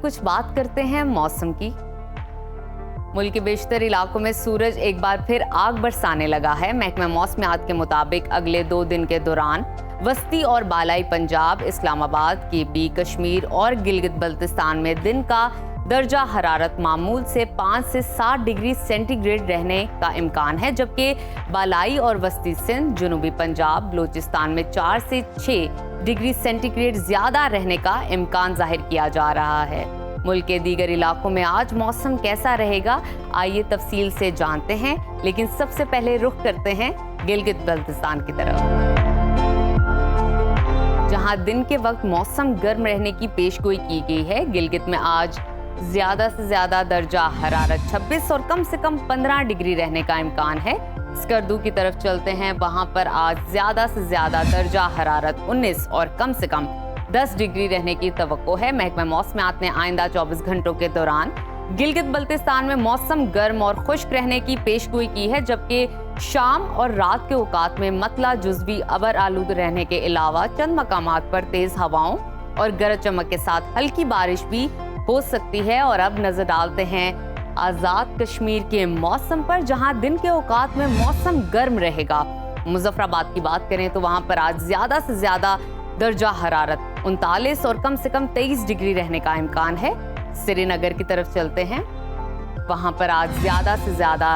कुछ बात करते हैं मौसम की। मुल्क के बेशतर इलाकों में सूरज एक बार फिर आग बरसाने लगा है। महकमा मौसमियात के मुताबिक अगले 2 दिन के दौरान वस्ती और बालाई पंजाब, इस्लामाबाद, केबी, कश्मीर और गिलगित बल्तिस्तान में दिन का दर्जा हरारत मामूल से 5 से 7 डिग्री सेंटीग्रेड रहने का इम्कान है, जबकि बालाई और वस्ती सिंध, जनूबी पंजाब, बलूचिस्तान में 4 से 6 डिग्री सेंटीग्रेड ज्यादा रहने का इम्कान जाहिर किया जा रहा है। मुल्क के दीगर इलाकों में आज मौसम कैसा रहेगा, आइए तफसील से जानते हैं, लेकिन सबसे पहले रुख करते हैं गिलगित बल्तिस्तान की तरफ, जहां दिन के वक्त मौसम गर्म रहने की पेशगोई की गई है। गिलगित में आज ज्यादा से ज्यादा दर्जा हरारत 26 और कम से कम 15 डिग्री रहने का इम्कान है। स्कर्दू की तरफ चलते हैं, वहां पर आज ज्यादा से ज्यादा दर्जा हरारत 19 और कम से कम 10 डिग्री रहने की तवक्को है। महकमा मौसमियात ने आइंदा 24 घंटों के दौरान गिलगित बल्तिस्तान में मौसम गर्म और खुश्क रहने की पेशगोई की है, जबकि शाम और रात के औकात में मतला जुज़वी अबर आलूद रहने के अलावा चंद मकामात पर तेज हवाओं और गरज चमक के साथ हल्की बारिश भी हो सकती है। और अब नजर डालते हैं आज़ाद कश्मीर के मौसम पर, जहां दिन के औकात में मौसम गर्म रहेगा। मुजफ्फराबाद की बात करें तो वहां पर आज ज्यादा से ज्यादा दर्जा हरारत 39 और कम से कम 23 डिग्री रहने का इम्कान है। श्रीनगर की तरफ चलते हैं, वहां पर आज ज्यादा से ज्यादा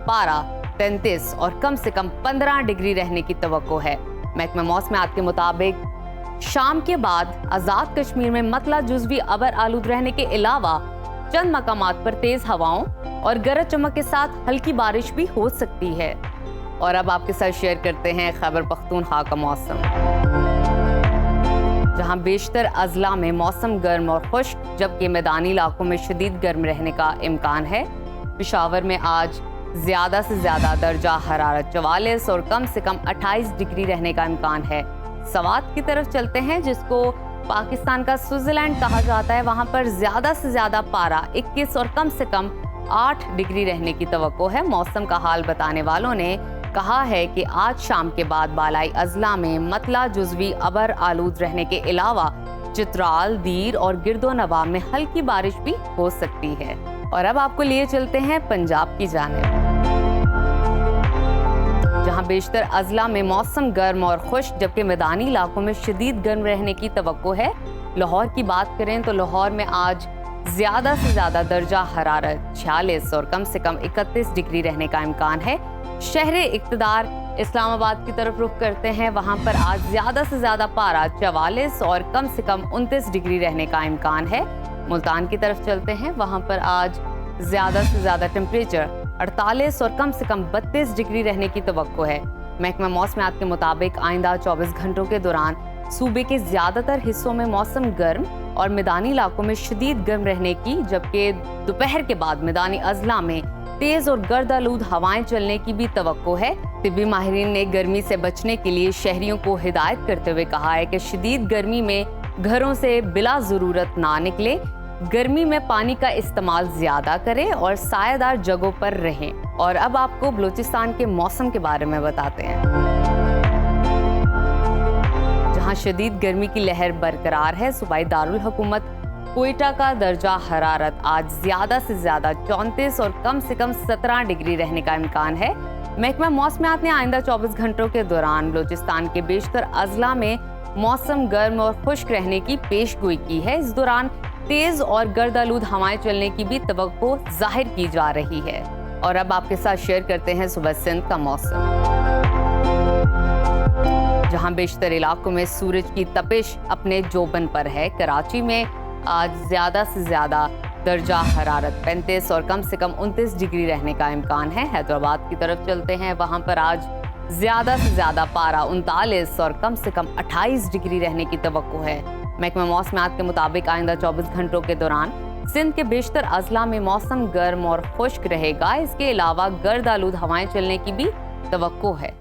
पारा 33 और कम से कम 15 डिग्री रहने की तवक्को है। महकमा मौसमियात के मुताबिक शाम के बाद आज़ाद कश्मीर में मतला जुज़वी अबर आलूद रहने के अलावा चंद मकामात पर तेज हवाओं और गरज चमक के साथ हल्की बारिश भी हो सकती है। और अब आपके साथ शेयर करते हैं खैबर पख्तूनख्वा का मौसम, जहां बेशतर अजला में मौसम गर्म और खुश्क, जबकि मैदानी इलाकों में शदीद गर्म रहने का इम्कान है। पेशावर में आज ज्यादा से ज्यादा दर्जा हरारत 44 और कम से कम 28 डिग्री रहने का इम्कान है। सवात की तरफ चलते हैं, जिसको पाकिस्तान का स्विट्जरलैंड कहा जाता है, वहां पर ज्यादा से ज्यादा पारा 21 और कम से कम 8 डिग्री रहने की तवक्को है। मौसम का हाल बताने वालों ने कहा है कि आज शाम के बाद बालाई अजला में मतला जुज़वी अबर आलूद रहने के अलावा चित्राल, दीर और गिरदो नवाब में हल्की बारिश भी हो सकती है। और अब आपको लिए चलते हैं पंजाब की जानिब, जहां बेशतर अजला में मौसम गर्म और खुश्क, जबकि मैदानी इलाकों में शदीद गर्म रहने की तवक्को है। लाहौर की बात करें तो लाहौर में आज ज्यादा से ज्यादा दर्जा हरारत 46 और कम से कम 31 डिग्री रहने का इम्कान है। शहर इक़्तिदार इस्लामाबाद की तरफ रुख करते हैं, वहां पर आज ज्यादा से ज्यादा पारा 44 और कम से कम 29 डिग्री रहने का इम्कान है। मुल्तान की तरफ चलते हैं, वहां पर आज ज्यादा से ज्यादा टेम्परेचर 48 और कम से कम 32 डिग्री रहने की तवक्को है। महकमा मौसमियात के मुताबिक आइंदा 24 घंटों के दौरान सूबे के ज्यादातर हिस्सों में मौसम गर्म और मैदानी इलाकों में शदीद गर्म रहने की, जबकि दोपहर के बाद मैदानी अजला में तेज और गर्द आलूद हवाएं चलने की भी तवक्को है। तिब्बी माहिरीन ने गर्मी से बचने के लिए शहरियों को हिदायत करते हुए कहा है कि शदीद गर्मी में घरों से बिला जरूरत ना निकले, गर्मी में पानी का इस्तेमाल ज्यादा करें और सायादार जगहों पर रहें। और अब आपको बलूचिस्तान के मौसम के बारे में बताते हैं, जहां शदीद गर्मी की लहर बरकरार है। सूबाई दारुल हुकूमत कोयटा का दर्जा हरारत आज ज्यादा से ज्यादा 34 और कम से कम 17 डिग्री रहने का इम्कान है। महकमा मौसमियात ने आइंदा 24 घंटों के दौरान बलूचिस्तान के बेशतर अजला में मौसम गर्म और खुश्क रहने की पेशगोई की है। इस दौरान तेज और गर्द आलूद हवाएं चलने की भी तवक्को जाहिर की जा रही है। और अब आपके साथ शेयर करते हैं सुबह सिंध का मौसम, जहां बेशतर इलाकों में सूरज की तपिश अपने जोबन पर है। कराची में आज ज्यादा से ज्यादा दर्जा हरारत 35 और कम से कम 29 डिग्री रहने का इम्कान है। हैदराबाद की तरफ चलते हैं, वहां पर आज ज्यादा से ज्यादा पारा 39 और कम से कम 28 डिग्री रहने की तवक्को है। महकमा मौसमियात के मुताबिक आइंदा 24 घंटों के दौरान सिंध के बेशतर अजला में मौसम गर्म और खुश्क रहेगा। इसके अलावा गर्द आलूद हवाएं चलने की भी तवक्को है।